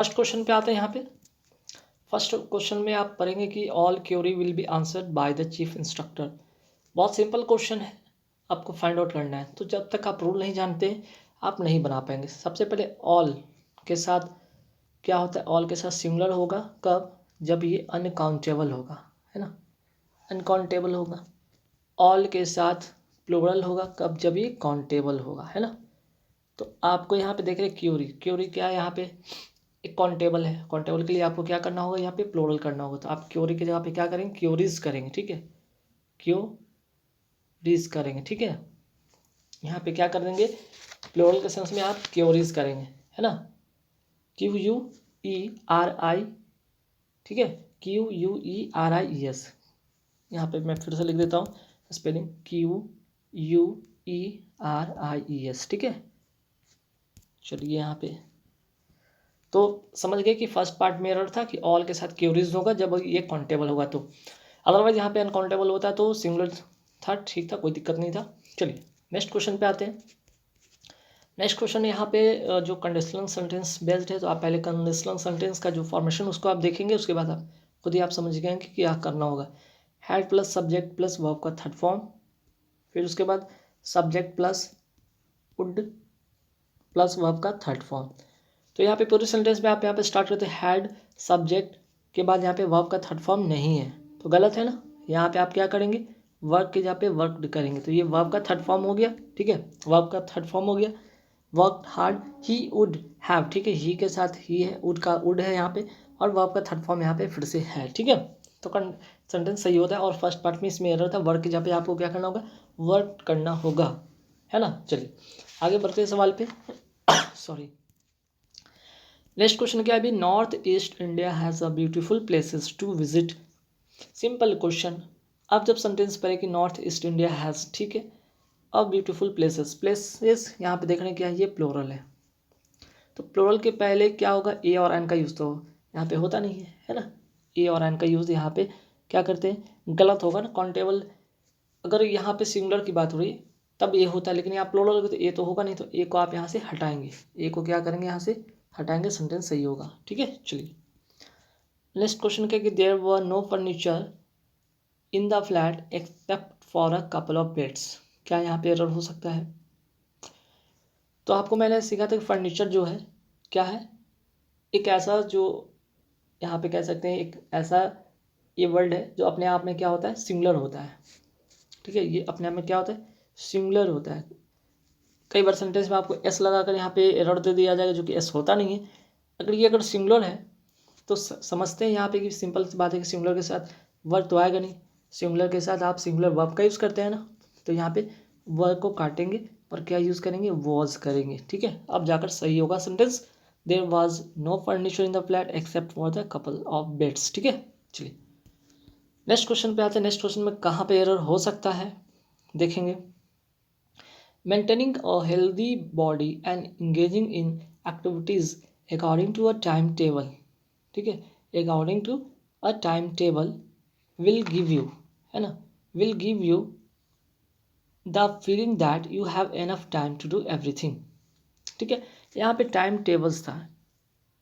First question पे आते हैं। यहाँ पे फर्स्ट क्वेश्चन में आप पढ़ेंगे कि all query will be answered by the chief instructor. बहुत सिंपल क्वेश्चन है, आपको फाइंड आउट करना है। तो जब तक आप रूल नहीं जानते आप नहीं बना पाएंगे। सबसे पहले ऑल के साथ क्या होता है, ऑल के साथ सिंगुलर होगा कब, जब ये अनकाउंटेबल होगा, है ना, अनकाउंटेबल होगा। ऑल के साथ प्लूरल होगा कब, जब ये काउंटेबल होगा, है ना। तो आपको यहाँ पे देख रहे क्यूरी, क्यूरी क्या है, यहाँ पे एक काउंटेबल है। काउंटेबल के लिए आपको क्या करना होगा, यहाँ पे प्लूरल करना होगा। तो आप क्यूरी की जगह पे क्या करेंगे, क्यूरीज करेंगे, ठीक है, क्यूरीज करेंगे, ठीक है। यहाँ पे क्या कर देंगे, प्लूरल के सेंस में आप क्यूरीज करेंगे, है ना, QUERI, ठीक है, QUERIES। यहाँ पे मैं फिर से लिख देता हूँ स्पेलिंग, QUERIES, ठीक है। चलिए यहाँ पे तो समझ गए कि फर्स्ट पार्ट में एरर था कि ऑल के साथ क्यूरीज होगा जब ये काउंटेबल होगा। तो अदरवाइज यहाँ पे अनकाउंटेबल होता है तो सिंगुलर था, ठीक था, कोई दिक्कत नहीं था। चलिए नेक्स्ट क्वेश्चन पे आते हैं। नेक्स्ट क्वेश्चन यहाँ पे जो कंडीशनल सेंटेंस बेस्ड है, तो आप पहले कंडीशनल सेंटेंस का जो फॉर्मेशन उसको आप देखेंगे, उसके बाद आप खुद ही आप समझ गए कि क्या करना होगा। Had plus subject plus verb का थर्ड फॉर्म, फिर उसके बाद subject plus would plus verb का थर्ड फॉर्म। तो यहाँ पे पूरे सेंटेंस में आप यहाँ पे स्टार्ट करते हैं हैड सब्जेक्ट के बाद यहाँ पे वर्ब का थर्ड फॉर्म नहीं है, तो गलत है ना। यहाँ पे आप क्या करेंगे, वर्क के जहाँ पे वर्क करेंगे, तो ये वर्ब का थर्ड फॉर्म हो गया, ठीक है, वर्ब का थर्ड फॉर्म हो गया। Work hard, he would have, ठीक है, ही के साथ ही है, वुड का वुड है यहाँ पे, और वर्ब का थर्ड फॉर्म यहाँ पे फिर से है, ठीक है। तो सेंटेंस सही होता है। और फर्स्ट पार्ट में इसमें एरर था, वर्क के जहाँ पे आपको क्या करना होगा, वर्क करना होगा, है ना। चलिए आगे बढ़ते हैं सवाल पे। सॉरी, नेक्स्ट क्वेश्चन क्या है अभी, north east India has a beautiful places to visit. Simple question. अब जब सेंटेंस पढ़े कि नॉर्थ ईस्ट इंडिया हैज़, ठीक है, अब ब्यूटीफुल प्लेसेस, प्लेसेस यहाँ पे देखने क्या है, ये प्लोरल है। तो प्लोरल के पहले क्या होगा, ए और एन का यूज़, तो यहाँ पे होता नहीं है ना। ए और एन का यूज़ यहाँ पे क्या करते हैं, गलत होगा ना। काउंटेबल अगर यहाँ पे सिंगुलर की बात हो रही तब ए होता है, लेकिन यहाँ प्लोरल तो ए तो होगा नहीं, तो ए को आप यहाँ से हटाएंगे, ए को क्या करेंगे, यहाँ से हटाएंगे, सेंटेंस सही होगा, ठीक है। चलिए नेक्स्ट क्वेश्चन क्या कि there were no furniture in the flat except for a couple of beds. क्या यहाँ पे एरर हो सकता है। तो आपको मैंने सिखा था कि फर्नीचर जो है क्या है, एक ऐसा जो यहाँ पे कह सकते हैं एक ऐसा ये वर्ड है जो अपने आप में क्या होता है, सिंगुलर होता है, ठीक है, ये अपने आप में क्या होता है, सिंगुलर होता है। कई बार सेंटेंस में आपको एस लगाकर यहाँ पे एरर दे दिया जाएगा, जो कि एस होता नहीं है। अगर सिंगुलर है तो समझते हैं यहाँ पे कि सिंपल सी बात है कि सिंगुलर के साथ वर्ब तो आएगा नहीं। सिंगुलर के साथ आप सिंगुलर वर्ब का यूज़ करते हैं ना, तो यहाँ पे वर्ब को काटेंगे और क्या यूज़ करेंगे, वॉज करेंगे, ठीक है, अब जाकर सही होगा sentence. There was no furniture in the flat except for the couple of beds, ठीक है। चलिए नेक्स्ट क्वेश्चन पे आते हैं। नेक्स्ट क्वेश्चन में कहाँ पे एरर हो सकता है देखेंगे। Maintaining a healthy body and engaging in activities according to a time table, ठीक है, according to a time table will give you, है ना, will give you the feeling that you have enough time to do everything, ठीक है। यहाँ पे time tables था,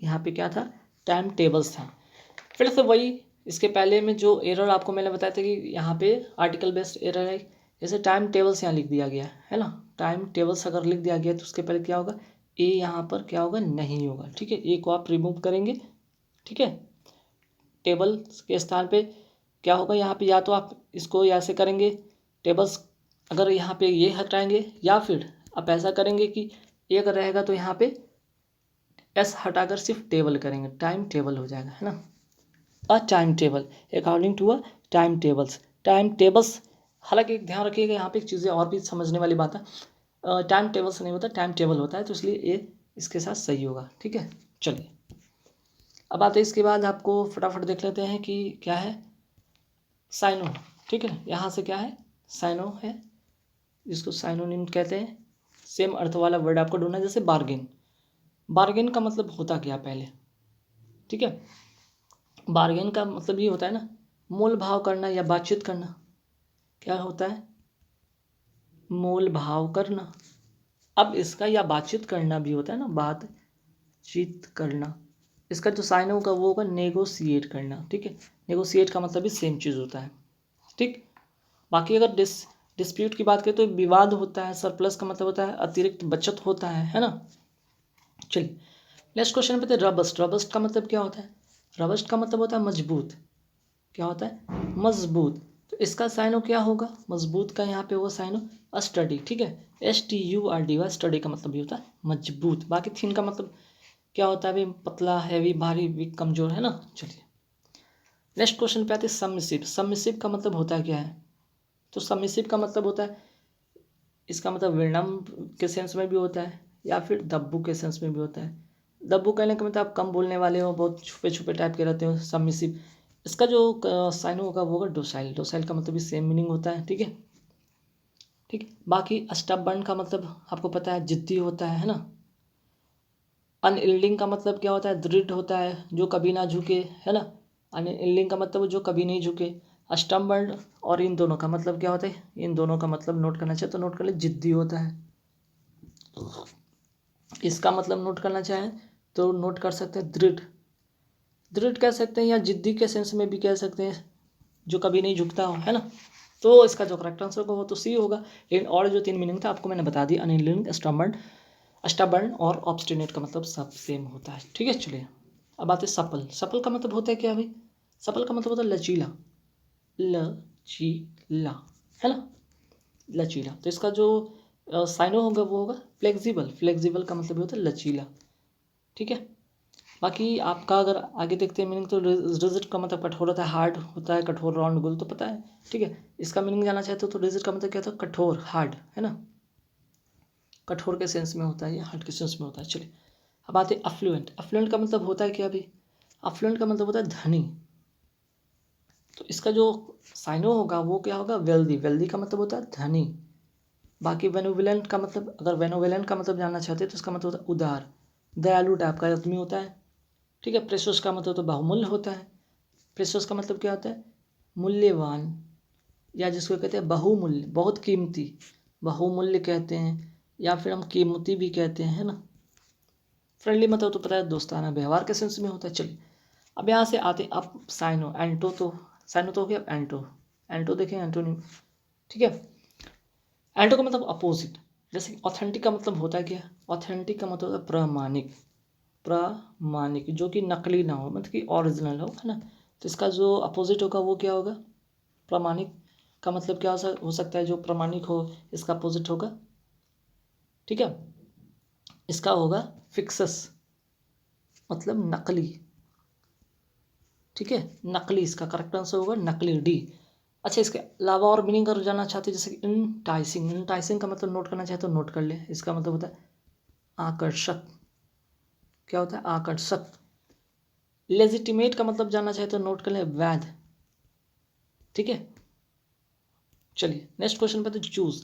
यहाँ पे क्या था, टाइम टेबल्स था। फिर से वही इसके पहले में जो एरर आपको मैंने बताया था कि यहाँ पे आर्टिकल बेस्ड एरर है, जैसे टाइम टेबल्स यहाँ लिख दिया गया है ना। टाइम टेबल्स अगर लिख दिया गया तो उसके पहले क्या होगा, ए यहाँ पर क्या होगा, नहीं होगा, ठीक है, ए को आप रिमूव करेंगे, ठीक है। टेबल के स्थान पे क्या होगा, यहाँ पे या तो आप इसको ऐसे करेंगे टेबल्स, अगर यहाँ पे ये हटाएंगे, या फिर आप ऐसा करेंगे कि ये अगर रहेगा तो यहाँ पे एस हटाकर सिर्फ टेबल करेंगे, टाइम टेबल हो जाएगा, है ना। A time table according to a time tables, time tables. हालांकि एक ध्यान रखिएगा यहाँ पे एक चीज़ें और भी समझने वाली बात है, टाइम टेबल्स नहीं होता, टाइम टेबल होता है, तो इसलिए ये इसके साथ सही होगा, ठीक है। चलिए अब आते हैं इसके बाद आपको फटाफट देख लेते हैं कि क्या है, साइनो, ठीक है, यहाँ से क्या है, साइनो है, जिसको साइनोनिम कहते हैं। सेम अर्थ वाला वर्ड आपको ढूंढना है, जैसे बार्गेन। बार्गेन का मतलब होता क्या पहले, ठीक है, बार्गेन का मतलब ये होता है ना, मोल भाव करना या बातचीत करना। क्या होता है, मोल भाव करना। अब इसका या बातचीत करना भी होता है ना, बातचीत करना, इसका जो साइन होगा वो होगा नेगोशिएट करना, ठीक है। नेगोशिएट का मतलब भी सेम चीज़ होता है, ठीक। बाकी अगर डिस्प्यूट की बात करें तो विवाद होता है, सरप्लस का मतलब होता है अतिरिक्त बचत होता है ना। चलिए नेक्स्ट क्वेश्चन पे, रबस्ट। रबस्ट का मतलब क्या होता है? रबस्ट का मतलब होता है मजबूत। क्या होता है? मजबूत। तो इसका साइनो क्या होगा? मजबूत का यहाँ पे होगा साइनो स्टडी, ठीक है। STURDY, स्टडी का मतलब भी होता है मजबूत। बाकी थिन का मतलब क्या होता है भाई? पतला, हैवी, भारी, वीक, कमजोर, है ना। चलिए नेक्स्ट क्वेश्चन पे आते हैं सबमिसिव। सबमिसिव का मतलब होता है क्या है? तो सबमिसिव का मतलब होता है, इसका मतलब विनम्र के सेंस में भी होता है या फिर दब्बू के सेंस में भी होता है। दब्बू कहने का मतलब आप कम बोलने वाले हो, बहुत छुपे छुपे टाइप के रहते हो, सबमिसिव। इसका जो साइन होगा वो होगा डोसाइल। डोसाइल का मतलब भी सेम मीनिंग होता है, ठीक है। ठीक है, बाकी स्टबर्न का मतलब आपको पता है जिद्दी होता है ना। अनयील्डिंग का मतलब क्या होता है? दृढ़ होता है, जो कभी ना झुके, है ना। अनयील्डिंग का मतलब जो कभी नहीं झुके। स्टबर्न और इन दोनों का मतलब क्या होता है? इन दोनों का मतलब नोट करना चाहिए तो नोट कर ले, जिद्दी होता है। इसका मतलब नोट करना चाहें तो नोट कर सकते हैं दृढ़। दृढ़ कह सकते हैं या जिद्दी के सेंस में भी कह सकते हैं, जो कभी नहीं झुकता हो, है ना। तो इसका जो करेक्ट आंसर होगा वो तो सी होगा। लेकिन और जो 3 मीनिंग था आपको मैंने बता दी, अनयील्डिंग, स्टबर्न और ऑब्स्टिनेट का मतलब सब सेम होता है, ठीक है। चलिए अब आते हैं सपल। सपल का मतलब होता है क्या भाई? सपल का मतलब होता है लचीला। लचीला, है ना, लचीला। तो इसका जो साइनो होगा वो होगा फ्लेक्सिबल। फ्लेक्सिबल का मतलब होता है लचीला, ठीक है। बाकी आपका अगर आगे देखते हैं मीनिंग, तो रिजिड का मतलब कठोर होता है, हार्ड होता है, कठोर, राउंड, गोल, तो पता है, ठीक है। इसका मीनिंग जानना चाहते हो तो रिजिड का मतलब क्या होता है? कठोर, हार्ड, है ना। कठोर के सेंस में होता है या हार्ड के सेंस में होता है। चलिए अब आते हैं अफ्लुएंट। अफ्लुएंट का मतलब होता है क्या अभी? अफ्लुएंट का मतलब होता है धनी। तो इसका जो साइनो होगा वो क्या होगा? वेल्दी। वेल्दी का मतलब होता है धनी। बाकी बेनोवलेंट का मतलब, अगर बेनोवलेंट का मतलब जानना चाहते हैं तो इसका मतलब होता है उदार, दयालु टाइप का आदमी होता है, ठीक है। प्रेशियस का मतलब तो बहुमूल्य होता है। प्रेशियस का मतलब क्या होता है? मूल्यवान, या जिसको कहते हैं बहुमूल्य, बहुत कीमती, बहुमूल्य कहते हैं, या फिर हम कीमती भी कहते हैं, है ना। फ्रेंडली मतलब तो पता है दोस्ताना व्यवहार के सेंस में होता है। चलिए अब यहाँ से आते हैं अब साइनो। एंटो तो, साइनो तो हो गया, अब एंटो। एंटो देखें, एंटोनिम, ठीक है। एंटो का मतलब अपोजिट। जैसे ऑथेंटिक का मतलब होता है क्या? ऑथेंटिक का मतलब होता है प्रामाणिक। प्रामाणिक जो कि नकली ना हो, मतलब कि ओरिजिनल हो, है ना। तो इसका जो अपोजिट होगा वो क्या होगा? प्रामाणिक का मतलब क्या हो सकता है? जो प्रामाणिक हो इसका अपोजिट होगा, ठीक है। इसका होगा फिक्सस, मतलब नकली, ठीक है। नकली इसका करेक्ट आंसर होगा, नकली, डी। अच्छा इसके अलावा और मीनिंग अगर जानना चाहते हैं जैसे कि इंटाइसिंग। इंटाइसिंग का मतलब नोट करना चाहे तो नोट कर ले। इसका मतलब होता है आकर्षक। क्या होता है? आकर्षक। लेजिटिमेट का मतलब जानना चाहे तो नोट कर ले, वैध, ठीक है। चलिए नेक्स्ट क्वेश्चन पे, तो चूज।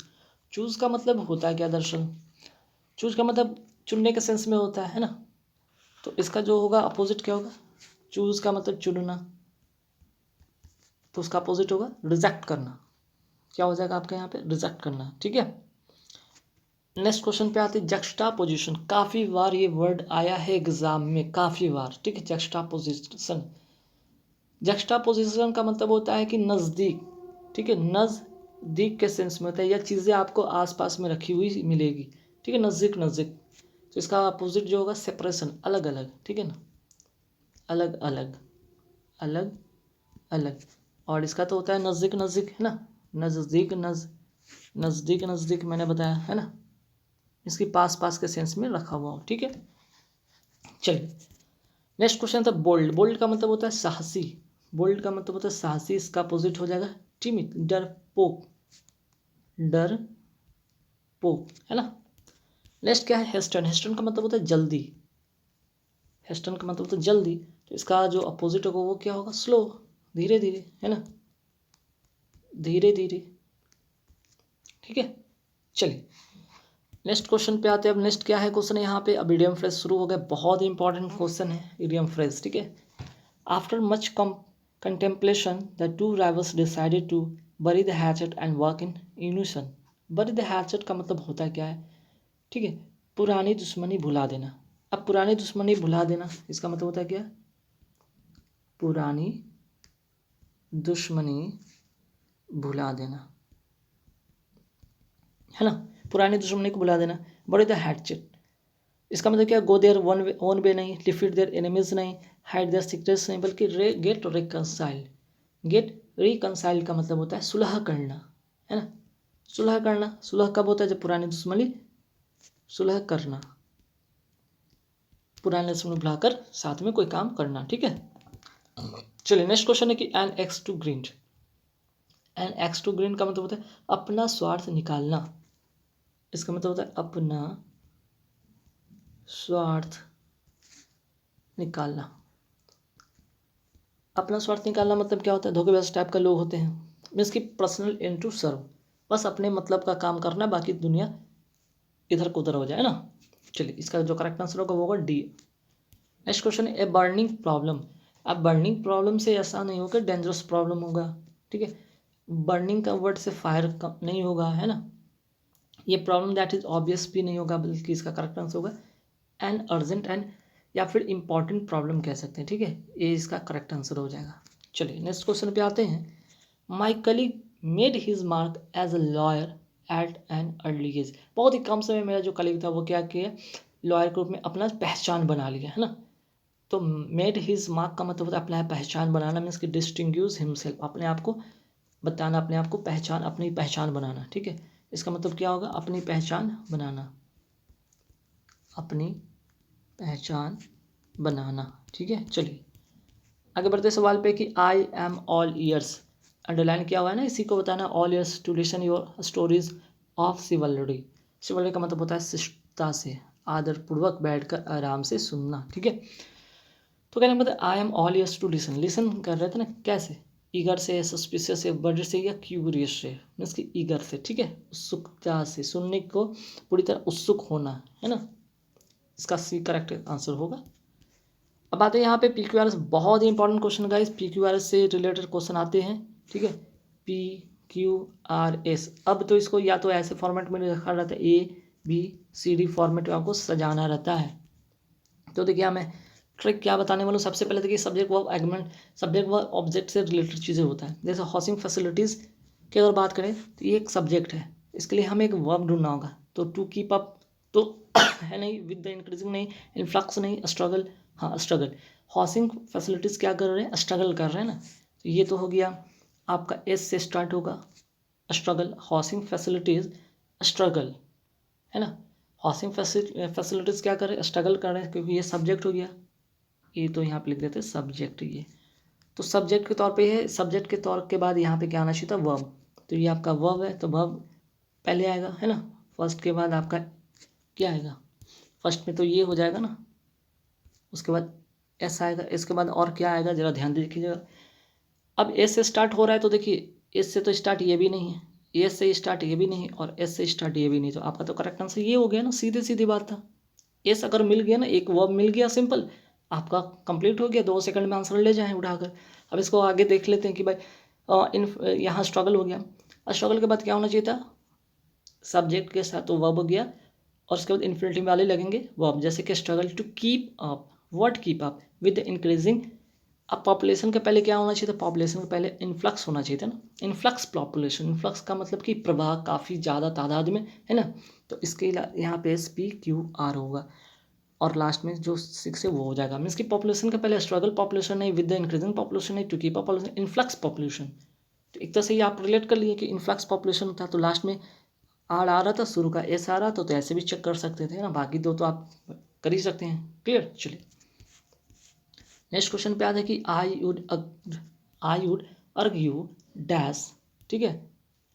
चूज का मतलब होता है क्या दरअसल? चूज का मतलब चुनने के सेंस में होता है ना। तो इसका जो होगा अपोजिट क्या होगा? चूज का मतलब चुनना, तो उसका अपोजिट होगा रिजेक्ट करना। क्या हो जाएगा आपका यहाँ पे? रिजेक्ट करना, ठीक है। नेक्स्ट क्वेश्चन पे आते हैं जक्स्टा पोजिशन। काफ़ी बार ये वर्ड आया है एग्जाम में, काफ़ी बार, ठीक है। जक्स्टा पोजिशन, जक्स्टा पोजिशन का मतलब होता है कि नज़दीक, ठीक है। नज़दीक के सेंस में होता है, या चीज़ें आपको आसपास में रखी हुई मिलेगी, ठीक है, नज़दीक नज़दीक। तो इसका अपोजिट जो होगा सेपरेशन, अलग अलग, ठीक है ना, अलग अलग, अलग अलग। और इसका तो होता है नज़दीक नज़दीक, है ना, नज़दीक नज़दीक नज़दीक मैंने बताया, है ना। इसकी पास पास के सेंस में रखा हुआ हो, ठीक है। चलिए नेक्स्ट क्वेश्चन था बोल्ड। बोल्ड का मतलब होता है साहसी। बोल्ड का मतलब होता है साहसी। इसका अपोजिट हो जाएगा टिमिड, डरपोक, डरपोक, है ना। नेक्स्ट क्या है? हेस्टन। हेस्टन का मतलब होता है जल्दी। हेस्टन का मतलब होता है जल्दी। तो इसका जो अपोजिट होगा वो क्या होगा? स्लो, धीरे धीरे, है ना, धीरे धीरे, ठीक है। चलिए नेक्स्ट क्वेश्चन पे आते हैं। अब नेक्स्ट क्या है क्वेश्चन यहाँ पे? अब इडियम फ्रेज शुरू हो गया। बहुत ही इंपॉर्टेंट क्वेश्चन है इडियम फ्रेज, ठीक है। After much contemplation the two rivals decided to bury the hatchet and work in unison. bury the hatchet का मतलब होता क्या है? ठीक है, पुरानी दुश्मनी भुला देना। अब पुरानी दुश्मनी भुला देना, इसका मतलब होता है क्या? पुरानी दुश्मनी भुला देना, है ना, पुरानी दुश्मनी को भुला देना। बड़ी द हैटचेट, इसका मतलब क्या? गो देयर वन वे नहीं, डिफीट देयर एनिमीज नहीं, हाइड देयर सीक्रेट्स नहीं, बल्कि गेट रिकनसाइल। गेट रिकनसाइल का मतलब होता है सुलह करना, है ना, सुलह करना। सुलह कब होता है? जब पुरानी दुश्मनी, सुलह करना, पुराने दुश्मनी भुलाकर साथ में कोई काम करना, ठीक है। चलिए नेक्स्ट क्वेश्चन है कि N X to green. N X to green का मतलब होता है अपना स्वार्थ निकालना, इसका मतलब होता है अपना स्वार्थ निकालना। अपना स्वार्थ निकालना मतलब क्या होता है? धोखेबाज टाइप का लोग होते हैं, मीन्स की पर्सनल इन टू सर्व, बस अपने मतलब का काम करना, बाकी दुनिया इधर को उधर हो जाए ना। चलिए इसका जो करेक्ट आंसर होगा वो होगा डी। नेक्स्ट क्वेश्चन है ए बर्निंग प्रॉब्लम। अब बर्निंग प्रॉब्लम से ऐसा नहीं होगा डेंजरस प्रॉब्लम होगा, ठीक है। बर्निंग का वर्ड से फायर नहीं होगा, है ना। ये प्रॉब्लम दैट इज ऑब्वियस भी नहीं होगा, बल्कि इसका करेक्ट आंसर होगा एन अर्जेंट एंड, या फिर इंपॉर्टेंट प्रॉब्लम कह सकते हैं, ठीक है। ये इसका करेक्ट आंसर हो जाएगा। चलिए नेक्स्ट क्वेश्चन पे आते हैं। My colleague made his mark as a lawyer at an early age. बहुत ही कम समय मेरा जो कलीग था वो क्या किया? लॉयर के रूप में अपना पहचान बना लिया, है ना। तो मेड हिज मार्क का मतलब होता है अपना पहचान बनाना, मीन्स कि डिस्टिंग्यूज हिमसेल्फ, अपने आप को बताना, अपने आप को पहचान, अपनी पहचान बनाना, ठीक है। इसका मतलब क्या होगा? अपनी पहचान बनाना, अपनी पहचान बनाना, ठीक है। चलिए आगे बढ़ते सवाल पे कि I am all ears. Underline किया हुआ है ना, इसी को बताना। All ears to listen your stories of chivalry. Chivalry का मतलब होता है शिष्टता से, आदरपूर्वक बैठकर आराम से सुनना, ठीक है। तो कहने का मतलब I am all ears to listen. Listen कर रहे थे ना, कैसे? ईगर से, सस्पिशियस से, वर्ड से, या क्यूरियस से, मीन्स कि ईगर से, ठीक है, उत्सुकता से, सुनने को पूरी तरह उत्सुक होना, है ना। इसका सी करेक्ट आंसर होगा। अब आते हैं यहाँ पे पी क्यू आर एस, बहुत ही important question guys, P Q R S से रिलेटेड क्वेश्चन आते हैं, ठीक है। पी क्यू आर एस, अब तो इसको या तो ऐसे फॉर्मेट में रखा रहता है, A B C D format में आपको सजाना रहता है। तो देखिए हमें ट्रिक क्या बताने वाला हूँ। सबसे पहले देखिए subject verb agreement, subject verb object से रिलेटेड चीज़ें होता है। जैसे हाउसिंग फैसिलिटीज़ की अगर बात करें तो ये एक सब्जेक्ट है, इसके लिए हमें एक वर्ब ढूंढना होगा। तो टू कीप अप तो है नहीं, विद द इंक्रीजिंग नहीं, इनफ्लक्स नहीं, स्ट्रगल, हाँ स्ट्रगल। हाउसिंग फैसिलिटीज़ क्या कर रहे हैं? स्ट्रगल कर रहे हैं ना, तो ये तो हो गया आपका एस से स्टार्ट होगा, स्ट्रगल। हाउसिंग फैसिलिटीज़ स्ट्रगल, है ना। हाउसिंग फैसिलिटीज़ क्या कर रहे हैं? स्ट्रगल कर रहे हैं, क्योंकि ये सब्जेक्ट हो गया। ये तो यहाँ पे लिख देते हैं सब्जेक्ट, ये तो सब्जेक्ट के तौर पे है। सब्जेक्ट के तौर के बाद यहाँ पे क्या आना चाहिए था? वर्ब। तो ये आपका वर्ब है, तो वर्ब पहले आएगा, है ना। फर्स्ट के बाद आपका क्या आएगा? फर्स्ट में तो ये हो जाएगा ना, उसके बाद एस आएगा, इसके बाद और क्या आएगा जरा ध्यान दीजिएगा। अब एस से स्टार्ट हो रहा है, तो देखिए एस से तो स्टार्ट ये भी नहीं है, एस से स्टार्ट ये भी नहीं, और एस से स्टार्ट ये भी नहीं, तो आपका तो करेक्ट आंसर ये हो गया ना, सीधे सीधी बात था। एस अगर मिल गया ना, एक वर्ब मिल गया सिंपल, आपका कंप्लीट हो गया, 2 सेकंड में आंसर ले जाएं उठाकर। अब इसको आगे देख लेते हैं कि भाई इन यहाँ स्ट्रगल हो गया, और स्ट्रगल के बाद क्या होना चाहिए था? सब्जेक्ट के साथ तो वर्ब हो गया, और उसके बाद इन्फिनिटिव वाले लगेंगे वर्ब, जैसे कि struggle to keep up, what keep up with increasing. अब पॉपुलेशन के पहले क्या होना चाहिए था? पॉपुलेशन के पहले इन्फ्लक्स होना चाहिए था ना, इन्फ्लक्स पॉपुलेशन। इन्फ्लक्स का मतलब कि प्रवाह काफ़ी ज़्यादा तादाद में, है ना। तो इसके यहाँ पे एस पी क्यू आर होगा, और लास्ट में जो 6 है वो हो जाएगा। मीन्स कि पॉपुलेशन के पहले स्ट्रगल पॉपुलेशन नहीं, विद द इंक्रीजिंग पॉपुलेशन नहीं, to keep up population, influx population. तो एक तरह से ये आप रिलेट कर लिए कि इन्फ्लक्स पॉपुलेशन था, तो लास्ट में आर आ रहा था, शुरू का एस आ रहा था, तो ऐसे भी चेक कर सकते थे ना, बाकी दो तो आप कर ही सकते हैं। क्लियर। चलिए नेक्स्ट क्वेश्चन पे आता है कि आई वुड अर्ग्यू डैश, ठीक है।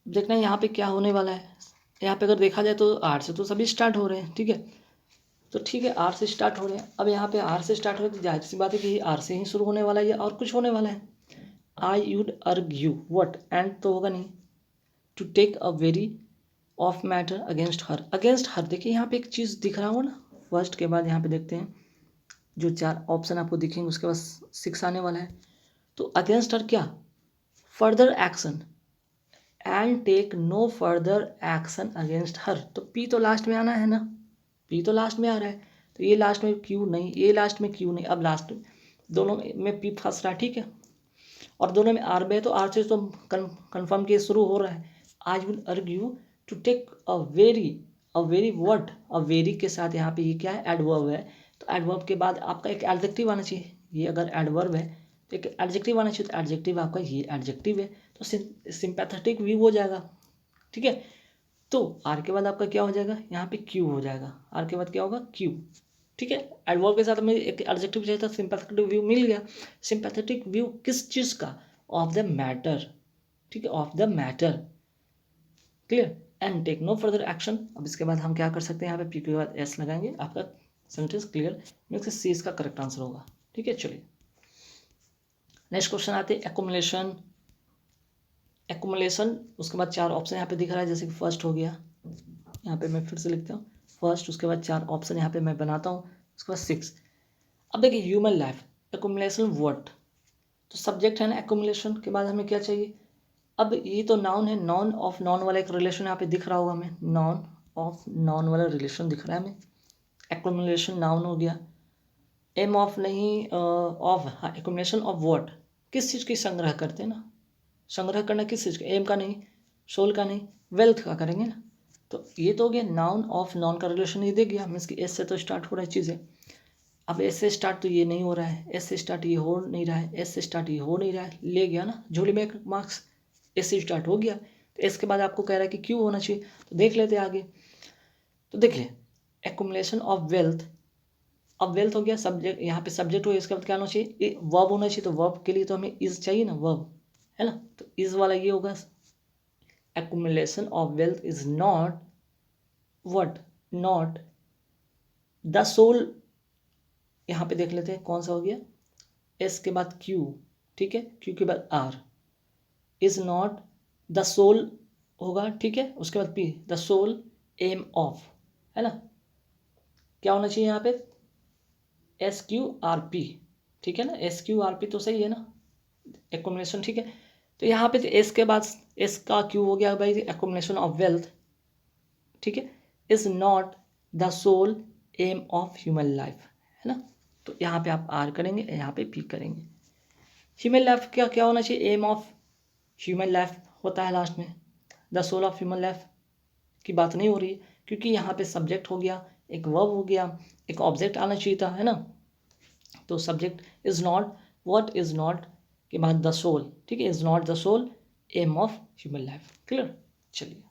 देखना यहाँ पे क्या होने वाला है। यहाँ पे अगर देखा जाए तो आर से तो सभी स्टार्ट हो रहे हैं, ठीक है। तो ठीक है, आर से स्टार्ट हो रहे हैं। अब यहाँ पे आर से स्टार्ट हो रहे हैं, तो जाहिर सी बात है कि आर से ही शुरू होने वाला है, या और कुछ होने वाला है। I would argue what, and तो होगा नहीं। To take a very of matter against her, against her. देखिए यहाँ पे एक चीज़ दिख रहा हो ना, फर्स्ट के बाद यहाँ पे देखते हैं जो 4 ऑप्शन आपको दिखेंगे, उसके बाद 6 आने वाला है। तो अगेंस्ट हर क्या? Further action, and take no further action against her. तो पी तो लास्ट में आना है ना, पी तो लास्ट में आ रहा है, तो ये लास्ट में क्यू नहीं, ये लास्ट में क्यू नहीं, अब लास्ट में दोनों में पी फंस रहा है, ठीक है, और दोनों में आर है, तो आर से तो कन्फर्म के शुरू हो रहा है। I will argue to take a very word, a very के साथ यहाँ पे ये क्या है, एडवर्ब है, तो एडवर्ब के बाद आपका एक एडजेक्टिव आना चाहिए। ये अगर एडवर्ब है तो एक एडजेक्टिव आना चाहिए, तो एडजेक्टिव आपका ये एडजेक्टिव है, तो सिंपैथेटिक व्यू हो जाएगा, ठीक है। तो आर के बाद आपका क्या हो जाएगा, यहाँ पे क्यू हो जाएगा, आर के बाद क्या होगा, क्यू, ठीक है। एडवर्ब के साथ हमें एक एडजेक्टिव चाहिए था, सिंपैथेटिक व्यू मिल गया। सिंपैथेटिक व्यू किस चीज़ का, ऑफ द मैटर, ठीक है, of the matter, clear. And take no further action. अब इसके बाद हम क्या कर सकते हैं, यहाँ पे पी के बाद एस लगाएंगे, आपका सेंटेंस क्लियर, मीन्स सी इसका करेक्ट आंसर होगा, ठीक है। चलिए नेक्स्ट क्वेश्चन आते हैं एक्युमुलेशन। एक्युमुलेशन, उसके बाद 4 ऑप्शन यहाँ पे दिख रहा है, जैसे कि फर्स्ट हो गया, यहाँ पे मैं फिर से लिखता हूँ फर्स्ट, उसके बाद 4 ऑप्शन यहाँ पे मैं बनाता हूँ, उसके बाद 6। अब देखिए ह्यूमन लाइफ एक्युमुलेशन वर्ड, तो सब्जेक्ट है ना एक्युमुलेशन, के बाद हमें क्या चाहिए, अब ये तो नाउन है, नॉन ऑफ नॉन वाला एक रिलेशन यहाँ पे दिख रहा होगा हमें, नॉन ऑफ नॉन वाला रिलेशन दिख रहा है हमें, एक्युमुलेशन नाउन हो गया। एम ऑफ नहीं, ऑफ, हाँ, एक्युमुलेशन ऑफ वर्ड, किस चीज़ की संग्रह करते हैं ना, संग्रह करना किस चीज़ का, एम का नहीं, सोल का नहीं, वेल्थ का करेंगे ना। तो ये तो हो गया नाउन ऑफ नॉन का रिलेशन, ये दे गया, मीन्स कि एस से तो स्टार्ट हो रहा है चीज़ें। अब एस से स्टार्ट तो ये नहीं हो रहा है, एस से स्टार्ट ये हो नहीं रहा है, एस से स्टार्ट ये हो नहीं रहा है, ले गया ना झोली में एक मार्क्स, एस से स्टार्ट हो गया। तो एस के बाद आपको कह रहा है कि क्यों होना चाहिए, तो देख लेते हैं आगे। तो देखिए एक्युमुलेशन ऑफ वेल्थ, अब वेल्थ हो गया, सब्जेक्ट यहाँ पे सब्जेक्ट हो, इसके बाद क्या होना चाहिए, वर्ब होना चाहिए, तो वर्ब के लिए तो हमें इज चाहिए ना, वर्ब है ना, तो इज वाला ये होगा, accumulation of wealth is not what, not the sole, यहाँ पे देख लेते हैं कौन सा हो गया, एस के बाद क्यू, ठीक है, क्यू के बाद R, is not the sole होगा, ठीक है, उसके बाद P the soul aim of, है ना, क्या होना चाहिए यहाँ पे, एस क्यू आर पी, ठीक है ना, एस क्यू आर पी तो सही है ना, एक्युमुलेशन, ठीक है। तो यहाँ पे एस के बाद एस का क्यू हो गया भाई, एक्युमुलेशन ऑफ वेल्थ, ठीक है, is not the soul aim of human life, है ना। तो यहाँ पे आप आर करेंगे, यहाँ पे पी करेंगे। ह्यूमन लाइफ क्या क्या होना चाहिए, एम ऑफ ह्यूमन लाइफ होता है लास्ट में, the sole of human life की बात नहीं हो रही है, क्योंकि यहाँ पे सब्जेक्ट हो गया, एक वर्ब हो गया, एक ऑब्जेक्ट आना चाहिए था, है ना। तो subject is not, what is not के बाद द सोल, ठीक है, is not the soul aim of human life, clear. चलिए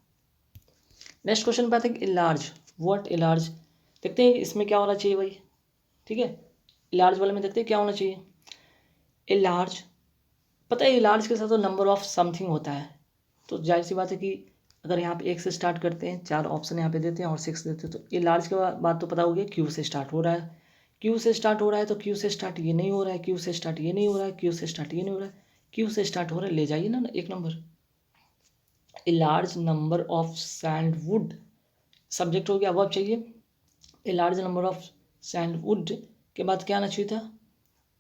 नेक्स्ट क्वेश्चन पे आते हैं, इलार्ज, व्हाट इलार्ज, देखते हैं इसमें क्या होना चाहिए भाई, ठीक है, इलार्ज वाले में देखते हैं क्या होना चाहिए। इलार्ज, पता है इलार्ज के साथ तो नंबर ऑफ समथिंग होता है, तो जाहिर सी बात है कि अगर यहाँ पे 1 से स्टार्ट करते हैं, 4 ऑप्शन यहाँ पे देते हैं और 6 देते हैं, तो इलार्ज के बाद तो पता हो गया क्यू से स्टार्ट हो रहा है, क्यू से स्टार्ट हो रहा है, तो क्यू से स्टार्ट ये नहीं हो रहा है, क्यू से स्टार्ट ये नहीं हो रहा है, क्यू से स्टार्ट ये नहीं हो रहा है, क्यू से स्टार्ट हो रहा है, ले जाइए ना 1 number. A large number of sandwood, subject हो गया, वर्ब चाहिए, a large number of sandwood के बाद क्या आना चाहिए था,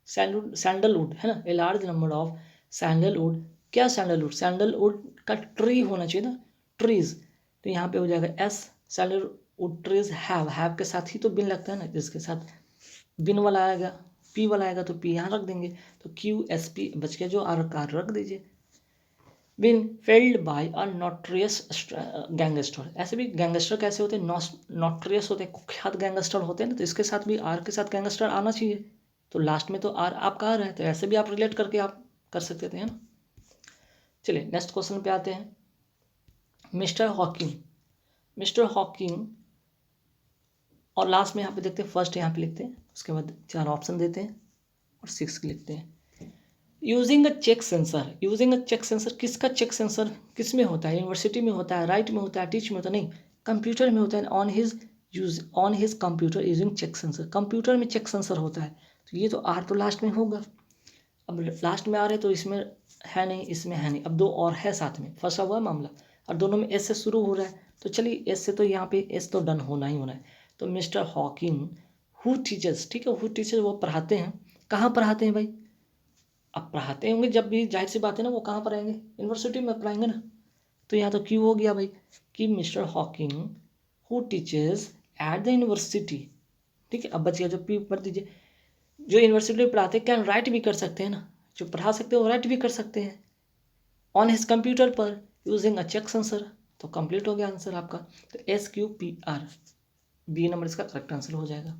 सैंडलवुड, है ना, a large number of sandalwood, क्या सैंडलवुड, सैंडलवुड का ट्री होना चाहिए ना, ट्रीज, तो यहाँ पे हो जाएगा एस, सैंडलवुड ट्रीज हैव के साथ ही तो बिन लगता है ना, जिसके साथ बिन वाला आएगा, पी वाला आएगा तो पी यहाँ रख देंगे, तो क्यू एस पी बच गया, जो आर कार रख दीजिए। बिन फेल्ड बाय अ नोट्रियस गैंगस्टर, ऐसे भी गैंगस्टर कैसे होते हैं, नोट्रियस होते हैं, कुख्यात गैंगस्टर होते हैं ना, तो इसके साथ भी आर के साथ गैंगस्टर आना चाहिए, तो लास्ट में तो आर आपका आ रहा है, तो ऐसे भी आप रिलेट करके आप कर सकते थे, है ना। चलिए नेक्स्ट क्वेश्चन पे आते हैं, मिस्टर हॉकिंग, मिस्टर हॉकिंग, और लास्ट में यहाँ पे देखते हैं, फर्स्ट यहाँ पे लिखते हैं, उसके बाद 4 ऑप्शन देते हैं और 6 लिखते हैं। Using a check sensor, using a check sensor, किसका चेक सेंसर किस में होता है, यूनिवर्सिटी में होता है, राइट में होता है, टीच में होता है, नहीं कंप्यूटर में होता है, on his computer using check sensor, computer में चेक सेंसर होता है, तो ये तो आर तो लास्ट में होगा, अब लास्ट में आ रहे तो इसमें है नहीं, इसमें है नहीं, अब 2 और है साथ में, फंसा हुआ मामला, और दोनों में एस से शुरू हो रहा है, तो चलिए एस से तो यहाँ पे एस तो डन होना ही होना है, तो मिस्टर हॉकिंग हु टीचर्स, ठीक है, हु टीचर्स वो पढ़ाते हैं, कहाँ पढ़ाते हैं भाई, अब पढ़ाते होंगे जब भी, जाहिर सी बात है ना, वो कहाँ पढ़ाएंगे, यूनिवर्सिटी में पढ़ाएंगे ना, तो यहाँ तो क्यों हो गया भाई, कि mister Hawking who teachers at the university, ठीक है, अब बच गया जो पी भर दीजिए। जो यूनिवर्सिटी में पढ़ाते हैं कैन राइट भी कर सकते हैं ना, जो पढ़ा सकते हैं वो राइट भी कर सकते हैं ऑन हिज कंप्यूटर पर यूजिंग अ चेक सेंसर। तो कंप्लीट हो गया आंसर आपका। तो SQPR बी नंबर इसका करेक्ट आंसर हो जाएगा।